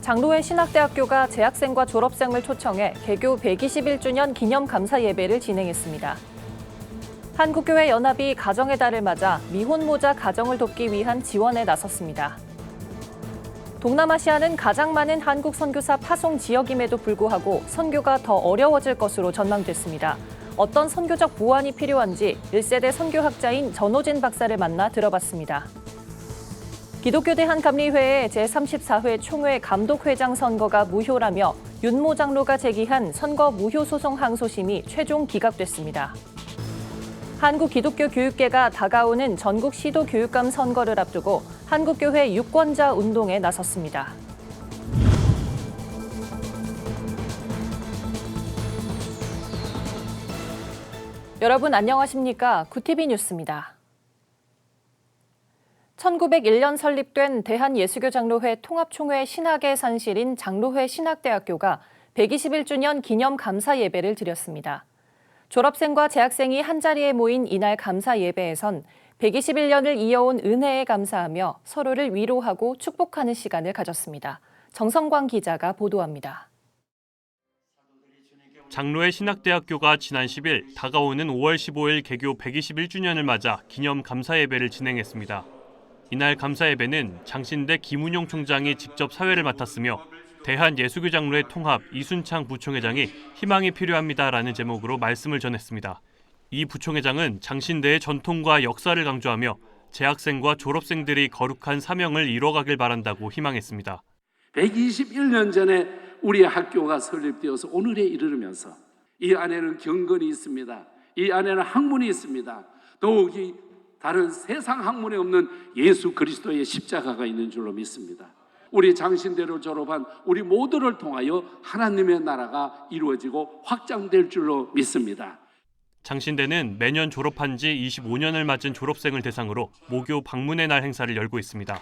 장로회 신학대학교가 재학생과 졸업생을 초청해 개교 121주년 기념 감사 예배를 진행했습니다. 한국교회 연합이 가정의 달을 맞아 미혼모자 가정을 돕기 위한 지원에 나섰습니다. 동남아시아는 가장 많은 한국 선교사 파송 지역임에도 불구하고 선교가 더 어려워질 것으로 전망됐습니다. 어떤 선교적 보완이 필요한지 1세대 선교학자인 전호진 박사를 만나 들어봤습니다. 기독교대 한감리회의 제34회 총회 감독회장 선거가 무효라며 윤모 장로가 제기한 선거 무효 소송 항소심이 최종 기각됐습니다. 한국기독교교육계가 다가오는 전국 시도 교육감 선거를 앞두고 한국교회 유권자 운동에 나섰습니다. 여러분 안녕하십니까? 구티비 뉴스입니다. 1901년 설립된 대한예수교장로회 통합총회 신학의 산실인 장로회 신학대학교가 121주년 기념 감사 예배를 드렸습니다. 졸업생과 재학생이 한자리에 모인 이날 감사 예배에선 121년을 이어온 은혜에 감사하며 서로를 위로하고 축복하는 시간을 가졌습니다. 정성광 기자가 보도합니다. 장로회 신학대학교가 지난 10일 다가오는 5월 15일 개교 121주년을 맞아 기념 감사 예배를 진행했습니다. 이날 감사 예배는 장신대 김운용 총장이 직접 사회를 맡았으며 대한예수교장로회 통합 이순창 부총회장이 희망이 필요합니다라는 제목으로 말씀을 전했습니다. 이 부총회장은 장신대의 전통과 역사를 강조하며 재학생과 졸업생들이 거룩한 사명을 이뤄가길 바란다고 희망했습니다. 121년 전에 우리 학교가 설립되어서 오늘에 이르면서 이 안에는 경건이 있습니다. 이 안에는 학문이 있습니다. 더욱이 다른 세상 학문에 없는 예수 그리스도의 십자가가 있는 줄로 믿습니다. 우리 장신대를 졸업한 우리 모두를 통하여 하나님의 나라가 이루어지고 확장될 줄로 믿습니다. 장신대는 매년 졸업한 지 25년을 맞은 졸업생을 대상으로 모교 방문의 날 행사를 열고 있습니다.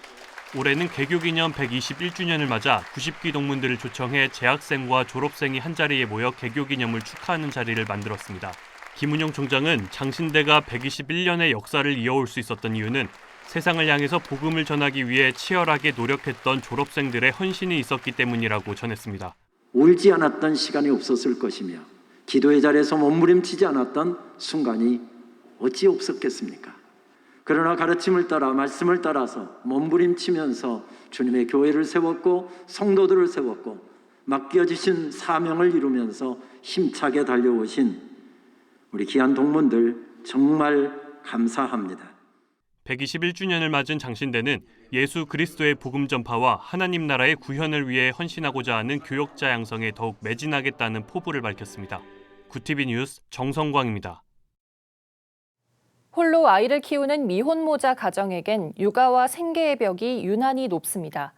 올해는 개교 기념 121주년을 맞아 90기 동문들을 초청해 재학생과 졸업생이 한자리에 모여 개교 기념을 축하하는 자리를 만들었습니다. 김운용 총장은 장신대가 121년의 역사를 이어올 수 있었던 이유는 세상을 향해서 복음을 전하기 위해 치열하게 노력했던 졸업생들의 헌신이 있었기 때문이라고 전했습니다. 울지 않았던 시간이 없었을 것이며 기도의 자리에서 몸부림치지 않았던 순간이 어찌 없었겠습니까? 그러나 가르침을 따라 말씀을 따라서 몸부림치면서 주님의 교회를 세웠고 성도들을 세웠고 맡겨주신 사명을 이루면서 힘차게 달려오신 우리 귀한 동문들 정말 감사합니다. 121주년을 맞은 장신대는 예수 그리스도의 복음 전파와 하나님 나라의 구현을 위해 헌신하고자 하는 교역자 양성에 더욱 매진하겠다는 포부를 밝혔습니다. 구티비 뉴스 정성광입니다. 홀로 아이를 키우는 미혼모자 가정에겐 육아와 생계의 벽이 유난히 높습니다.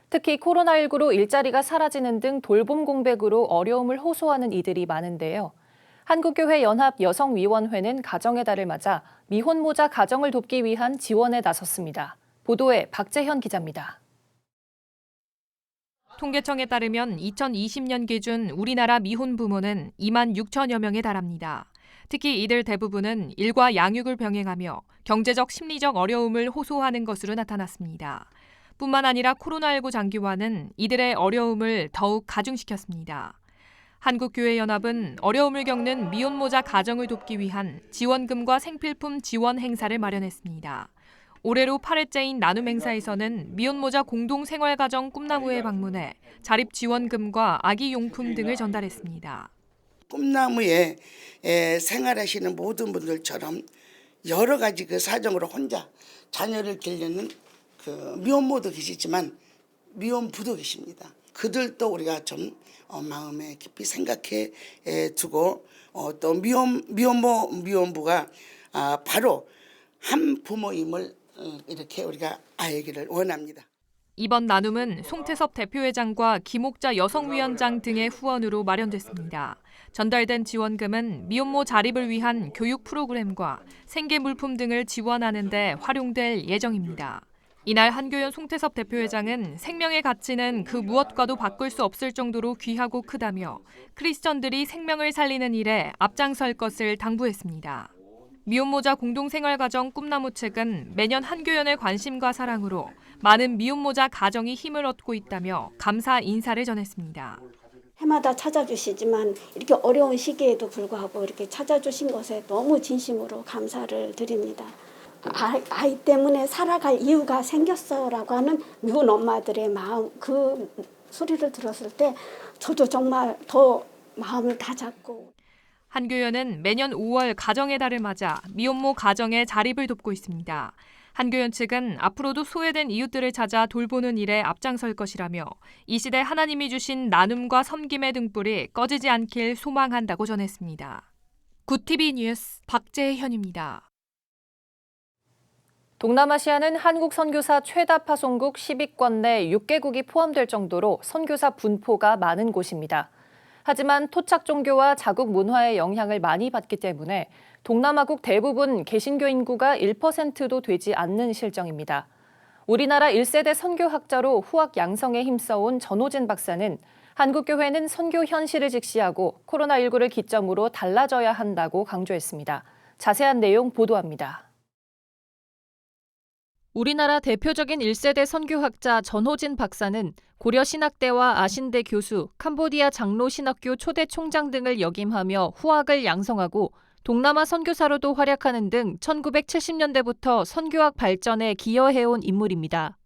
특히 코로나19로 일자리가 사라지는 등 돌봄 공백으로 어려움을 호소하는 이들이 많은데요. 한국교회 연합 여성위원회는 가정의 달을 맞아 미혼모자 가정을 돕기 위한 지원에 나섰습니다. 보도에 박재현 기자입니다. 통계청에 따르면 2020년 기준 우리나라 미혼 부모는 2만 6천여 명에 달합니다. 특히 이들 대부분은 일과 양육을 병행하며 경제적, 심리적 어려움을 호소하는 것으로 나타났습니다. 뿐만 아니라 코로나19 장기화는 이들의 어려움을 더욱 가중시켰습니다. 한국교회연합은 어려움을 겪는 미혼모자 가정을 돕기 위한 지원금과 생필품 지원 행사를 마련했습니다. 올해로 8회째인 나눔 행사에서는 미혼모자 공동생활가정 꿈나무에 방문해 자립 지원금과 아기 용품 등을 전달했습니다. 꿈나무에 생활하시는 모든 분들처럼 여러 가지 그 사정으로 혼자 자녀를 기르는 그 미혼모도 계시지만 미혼부도 계십니다. 그들도 우리가 좀 마음에 깊이 생각해 두고 또 미혼부가 바로 한 부모임을 이렇게 우리가 알기를 원합니다. 이번 나눔은 송태섭 대표회장과 김옥자 여성위원장 등의 후원으로 마련됐습니다. 전달된 지원금은 미혼모 자립을 위한 교육 프로그램과 생계 물품 등을 지원하는 데 활용될 예정입니다. 이날 한교연 송태섭 대표회장은 생명의 가치는 그 무엇과도 바꿀 수 없을 정도로 귀하고 크다며 크리스천들이 생명을 살리는 일에 앞장설 것을 당부했습니다. 미혼모자 공동생활가정 꿈나무 책은 매년 한교연의 관심과 사랑으로 많은 미혼모자 가정이 힘을 얻고 있다며 감사 인사를 전했습니다. 해마다 찾아주시지만 이렇게 어려운 시기에도 불구하고 이렇게 찾아주신 것에 너무 진심으로 감사를 드립니다. 아이 때문에 살아갈 이유가 생겼어라고 하는 미혼 엄마들의 마음, 그 소리를 들었을 때 저도 정말 더 마음을 다잡고. 한교연은 매년 5월 가정의 달을 맞아 미혼모 가정의 자립을 돕고 있습니다. 한교연 측은 앞으로도 소외된 이웃들을 찾아 돌보는 일에 앞장설 것이라며 이 시대 하나님이 주신 나눔과 섬김의 등불이 꺼지지 않길 소망한다고 전했습니다. 굿TV 뉴스 박재현입니다. 동남아시아는 한국 선교사 최다 파송국 10위권 내 6개국이 포함될 정도로 선교사 분포가 많은 곳입니다. 하지만 토착 종교와 자국 문화의 영향을 많이 받기 때문에 동남아국 대부분 개신교 인구가 1%도 되지 않는 실정입니다. 우리나라 1세대 선교학자로 후학 양성에 힘써온 전호진 박사는 한국교회는 선교 현실을 직시하고 코로나19를 기점으로 달라져야 한다고 강조했습니다. 자세한 내용 보도합니다. 우리나라 대표적인 1세대 선교학자 전호진 박사는 고려신학대와 아신대 교수, 캄보디아 장로신학교 초대 총장 등을 역임하며 후학을 양성하고 동남아 선교사로도 활약하는 등 1970년대부터 선교학 발전에 기여해온 인물입니다.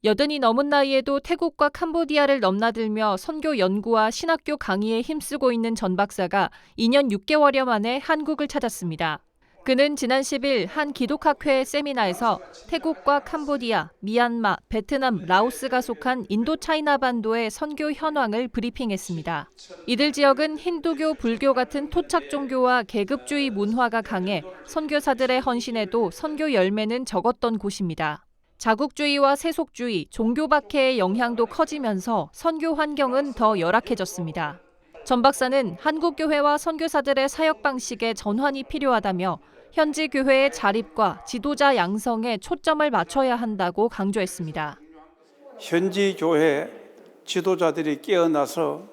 80이 넘은 나이에도 태국과 캄보디아를 넘나들며 선교 연구와 신학교 강의에 힘쓰고 있는 전 박사가 2년 6개월여 만에 한국을 찾았습니다. 그는 지난 10일 한 기독학회 세미나에서 태국과 캄보디아, 미얀마, 베트남, 라오스가 속한 인도차이나 반도의 선교 현황을 브리핑했습니다. 이들 지역은 힌두교, 불교 같은 토착 종교와 계급주의 문화가 강해 선교사들의 헌신에도 선교 열매는 적었던 곳입니다. 자국주의와 세속주의, 종교 박해의 영향도 커지면서 선교 환경은 더 열악해졌습니다. 전 박사는 한국교회와 선교사들의 사역 방식에 전환이 필요하다며 현지 교회의 자립과 지도자 양성에 초점을 맞춰야 한다고 강조했습니다. 현지 교회 지도자들이 깨어나서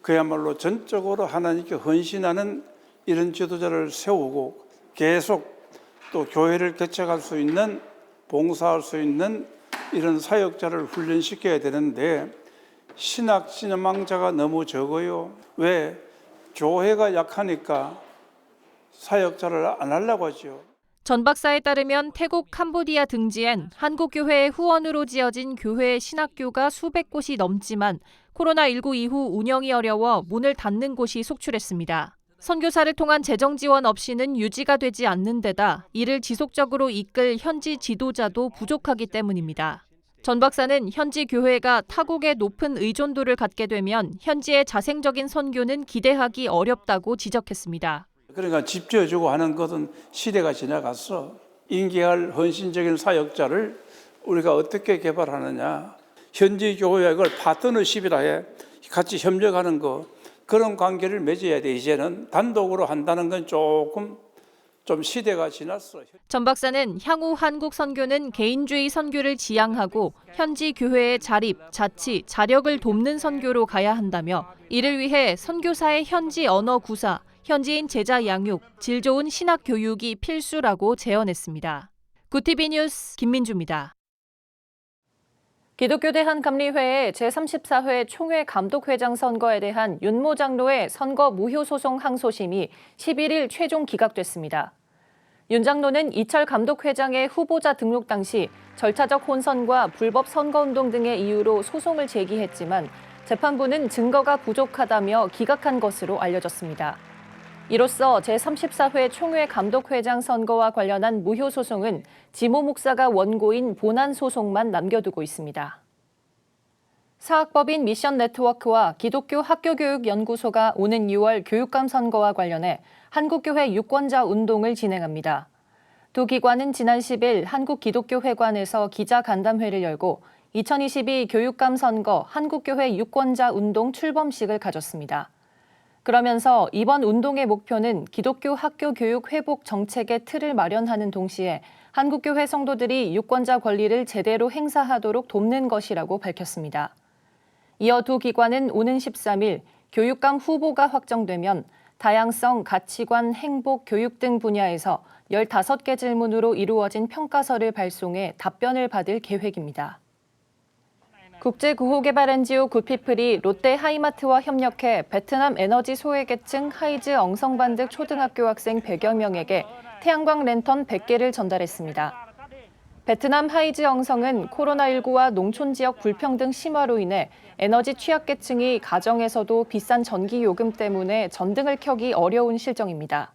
그야말로 전적으로 하나님께 헌신하는 이런 지도자를 세우고 계속 또 교회를 개척할 수 있는, 봉사할 수 있는 이런 사역자를 훈련시켜야 되는데 신학 신망자가 너무 적어요. 왜? 교회가 약하니까 사역자를 안 하려고 하죠. 전 박사에 따르면 태국, 캄보디아 등지엔 한국교회의 후원으로 지어진 교회 신학교가 수백 곳이 넘지만 코로나19 이후 운영이 어려워 문을 닫는 곳이 속출했습니다. 선교사를 통한 재정 지원 없이는 유지가 되지 않는 데다 이를 지속적으로 이끌 현지 지도자도 부족하기 때문입니다. 전 박사는 현지 교회가 타국의 높은 의존도를 갖게 되면 현지의 자생적인 선교는 기대하기 어렵다고 지적했습니다. 그러니까 집 지어주고 하는 것은 시대가 지나갔어. 인계할 헌신적인 사역자를 우리가 어떻게 개발하느냐. 현지 교회가 이걸 파트너십이라 해. 같이 협력하는 거. 그런 관계를 맺어야 돼. 이제는 단독으로 한다는 건 조금 좀 시대가 지났어. 전 박사는 향후 한국 선교는 개인주의 선교를 지향하고 현지 교회의 자립, 자치, 자력을 돕는 선교로 가야 한다며 이를 위해 선교사의 현지 언어 구사, 현지인 제자 양육, 질 좋은 신학 교육이 필수라고 제언했습니다. 굿TV 뉴스 김민주입니다. 기독교 대한감리회의 제34회 총회 감독회장 선거에 대한 윤모 장로의 선거 무효 소송 항소심이 11일 최종 기각됐습니다. 윤 장로는 이철 감독회장의 후보자 등록 당시 절차적 혼선과 불법 선거운동 등의 이유로 소송을 제기했지만 재판부는 증거가 부족하다며 기각한 것으로 알려졌습니다. 이로써 제34회 총회 감독회장 선거와 관련한 무효 소송은 지모 목사가 원고인 본안 소송만 남겨두고 있습니다. 사학법인 미션 네트워크와 기독교 학교교육연구소가 오는 6월 교육감 선거와 관련해 한국교회 유권자 운동을 진행합니다. 두 기관은 지난 10일 한국기독교회관에서 기자간담회를 열고 2022 교육감 선거 한국교회 유권자 운동 출범식을 가졌습니다. 그러면서 이번 운동의 목표는 기독교 학교 교육 회복 정책의 틀을 마련하는 동시에 한국교회 성도들이 유권자 권리를 제대로 행사하도록 돕는 것이라고 밝혔습니다. 이어 두 기관은 오는 13일 교육감 후보가 확정되면 다양성, 가치관, 행복, 교육 등 분야에서 15개 질문으로 이루어진 평가서를 발송해 답변을 받을 계획입니다. 국제구호개발 NGO 굿피플이 롯데 하이마트와 협력해 베트남 에너지 소외계층 하이즈 엉성반득 초등학교 학생 100여 명에게 태양광 랜턴 100개를 전달했습니다. 베트남 하이즈 엉성은 코로나19와 농촌 지역 불평등 심화로 인해 에너지 취약계층이 가정에서도 비싼 전기 요금 때문에 전등을 켜기 어려운 실정입니다.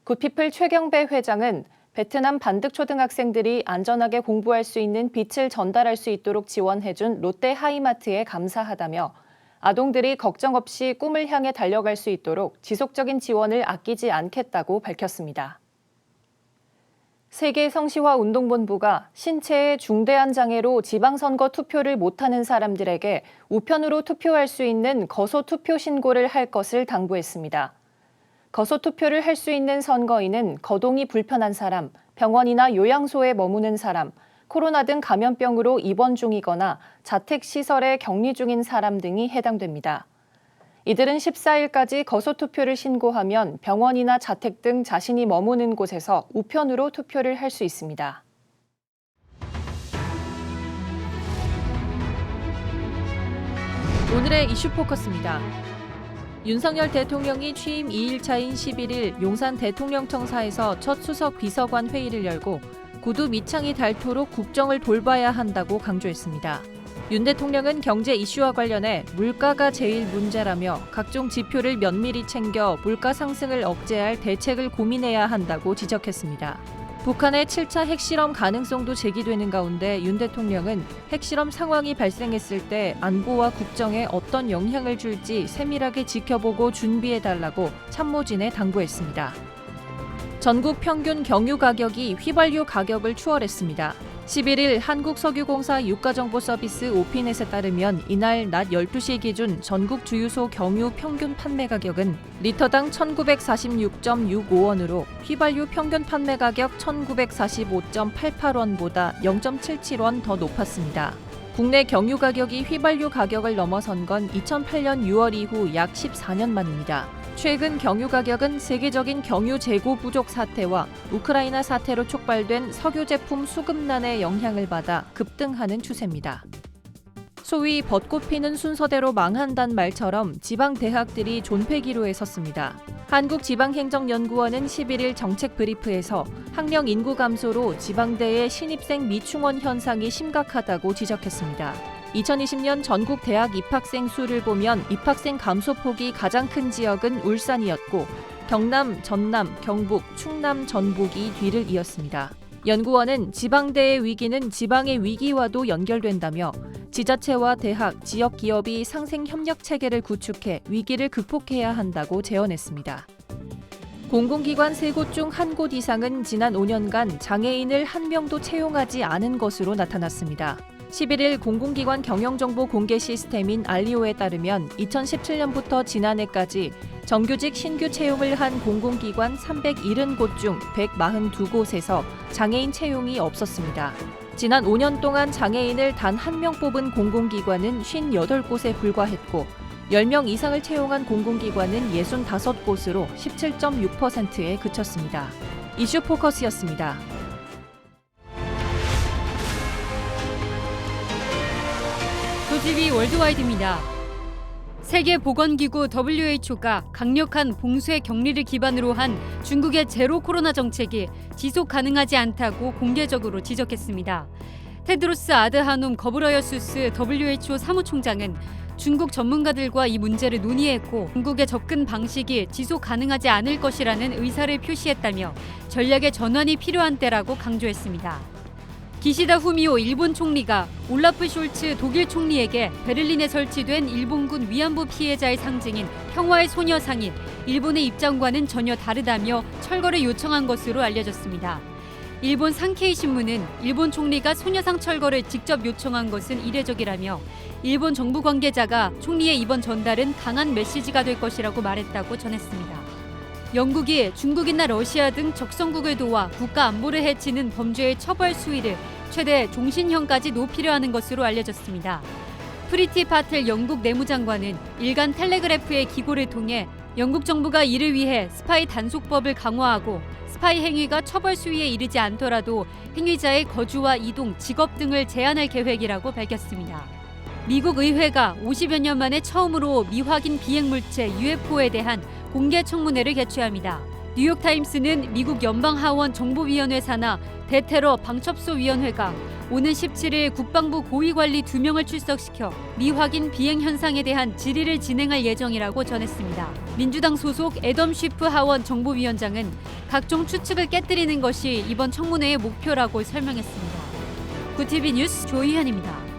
굿피플 최경배 회장은 베트남 반득 초등학생들이 안전하게 공부할 수 있는 빛을 전달할 수 있도록 지원해준 롯데 하이마트에 감사하다며 아동들이 걱정 없이 꿈을 향해 달려갈 수 있도록 지속적인 지원을 아끼지 않겠다고 밝혔습니다. 세계성시화운동본부가 신체에 중대한 장애로 지방선거 투표를 못하는 사람들에게 우편으로 투표할 수 있는 거소투표 신고를 할 것을 당부했습니다. 거소투표를 할 수 있는 선거인은 거동이 불편한 사람, 병원이나 요양소에 머무는 사람, 코로나 등 감염병으로 입원 중이거나 자택시설에 격리 중인 사람 등이 해당됩니다. 이들은 14일까지 거소투표를 신고하면 병원이나 자택 등 자신이 머무는 곳에서 우편으로 투표를 할 수 있습니다. 오늘의 이슈 포커스입니다. 윤석열 대통령이 취임 2일차인 11일 용산 대통령청사에서 첫 수석 비서관 회의를 열고 구두 밑창이 닳도록 국정을 돌봐야 한다고 강조했습니다. 윤 대통령은 경제 이슈와 관련해 물가가 제일 문제라며 각종 지표를 면밀히 챙겨 물가 상승을 억제할 대책을 고민해야 한다고 지적했습니다. 북한의 7차 핵실험 가능성도 제기되는 가운데 윤 대통령은 핵실험 상황이 발생했을 때 안보와 국정에 어떤 영향을 줄지 세밀하게 지켜보고 준비해달라고 참모진에 당부했습니다. 전국 평균 경유 가격이 휘발유 가격을 추월했습니다. 11일 한국석유공사 유가정보서비스 오피넷에 따르면 이날 낮 12시 기준 전국 주유소 경유 평균 판매 가격은 리터당 1,946.65원으로 휘발유 평균 판매 가격 1,945.88원보다 0.77원 더 높았습니다. 국내 경유 가격이 휘발유 가격을 넘어선 건 2008년 6월 이후 약 14년 만입니다. 최근 경유 가격은 세계적인 경유 재고 부족 사태와 우크라이나 사태로 촉발된 석유 제품 수급난의 영향을 받아 급등하는 추세입니다. 소위 벚꽃 피는 순서대로 망한단 말처럼 지방 대학들이 존폐기로에 섰습니다. 한국지방행정연구원은 11일 정책 브리프에서 학령 인구 감소로 지방대의 신입생 미충원 현상이 심각하다고 지적했습니다. 2020년 전국 대학 입학생 수를 보면 입학생 감소폭이 가장 큰 지역은 울산이었고 경남, 전남, 경북, 충남, 전북이 뒤를 이었습니다. 연구원은 지방대의 위기는 지방의 위기와도 연결된다며 지자체와 대학, 지역 기업이 상생 협력 체계를 구축해 위기를 극복해야 한다고 제언했습니다. 공공기관 3곳 중 1곳 이상은 지난 5년간 장애인을 한 명도 채용하지 않은 것으로 나타났습니다. 11일 공공기관 경영정보 공개 시스템인 알리오에 따르면 2017년부터 지난해까지 정규직 신규 채용을 한 공공기관 370곳 중 142곳에서 장애인 채용이 없었습니다. 지난 5년 동안 장애인을 단 1명 뽑은 공공기관은 58곳에 불과했고 10명 이상을 채용한 공공기관은 65곳으로 17.6%에 그쳤습니다. 이슈 포커스였습니다. 조지비 월드와이드입니다. 세계보건기구 WHO가 강력한 봉쇄 격리를 기반으로 한 중국의 제로 코로나 정책이 지속 가능하지 않다고 공개적으로 지적했습니다. 테드로스 아드하놈 거브러여수스 WHO 사무총장은 중국 전문가들과 이 문제를 논의했고 중국의 접근 방식이 지속 가능하지 않을 것이라는 의사를 표시했다며 전략의 전환이 필요한 때라고 강조했습니다. 기시다 후미오 일본 총리가 올라프 숄츠 독일 총리에게 베를린에 설치된 일본군 위안부 피해자의 상징인 평화의 소녀상이 일본의 입장과는 전혀 다르다며 철거를 요청한 것으로 알려졌습니다. 일본 산케이 신문은 일본 총리가 소녀상 철거를 직접 요청한 것은 이례적이라며 일본 정부 관계자가 총리의 이번 전달은 강한 메시지가 될 것이라고 말했다고 전했습니다. 영국이 중국이나 러시아 등 적성국을 도와 국가 안보를 해치는 범죄의 처벌 수위를 최대 종신형까지 높이려 하는 것으로 알려졌습니다. 프리티 파텔 영국 내무장관은 일간 텔레그래프의 기고를 통해 영국 정부가 이를 위해 스파이 단속법을 강화하고 스파이 행위가 처벌 수위에 이르지 않더라도 행위자의 거주와 이동, 직업 등을 제한할 계획이라고 밝혔습니다. 미국 의회가 50여 년 만에 처음으로 미확인 비행물체 UFO에 대한 공개 청문회를 개최합니다. 뉴욕타임스는 미국 연방하원 정보위원회 산하 대테러 방첩소위원회가 오는 17일 국방부 고위관리 2명을 출석시켜 미확인 비행 현상에 대한 질의를 진행할 예정이라고 전했습니다. 민주당 소속 애덤 쉬프 하원 정보위원장은 각종 추측을 깨뜨리는 것이 이번 청문회의 목표라고 설명했습니다. 구TV 뉴스 조희현입니다.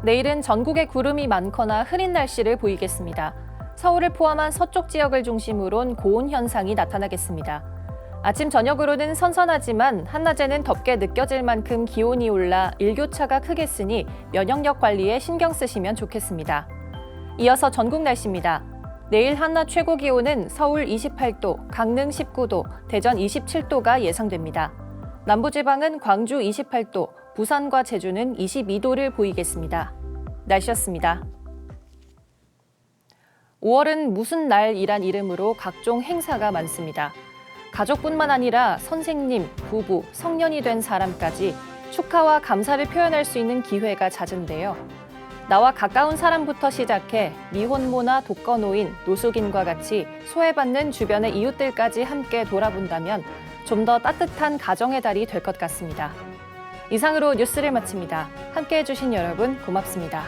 내일은 전국에 구름이 많거나 흐린 날씨를 보이겠습니다. 서울을 포함한 서쪽 지역을 중심으론 고온 현상이 나타나겠습니다. 아침 저녁으로는 선선하지만 한낮에는 덥게 느껴질 만큼 기온이 올라 일교차가 크겠으니 면역력 관리에 신경 쓰시면 좋겠습니다. 이어서 전국 날씨입니다. 내일 한낮 최고 기온은 서울 28도, 강릉 19도, 대전 27도가 예상됩니다. 남부지방은 광주 28도, 부산과 제주는 22도를 보이겠습니다. 날씨였습니다. 5월은 무슨 날이란 이름으로 각종 행사가 많습니다. 가족뿐만 아니라 선생님, 부부, 성년이 된 사람까지 축하와 감사를 표현할 수 있는 기회가 잦은데요. 나와 가까운 사람부터 시작해 미혼모나 독거노인, 노숙인과 같이 소외받는 주변의 이웃들까지 함께 돌아본다면 좀 더 따뜻한 가정의 달이 될 것 같습니다. 이상으로 뉴스를 마칩니다. 함께해 주신 여러분 고맙습니다.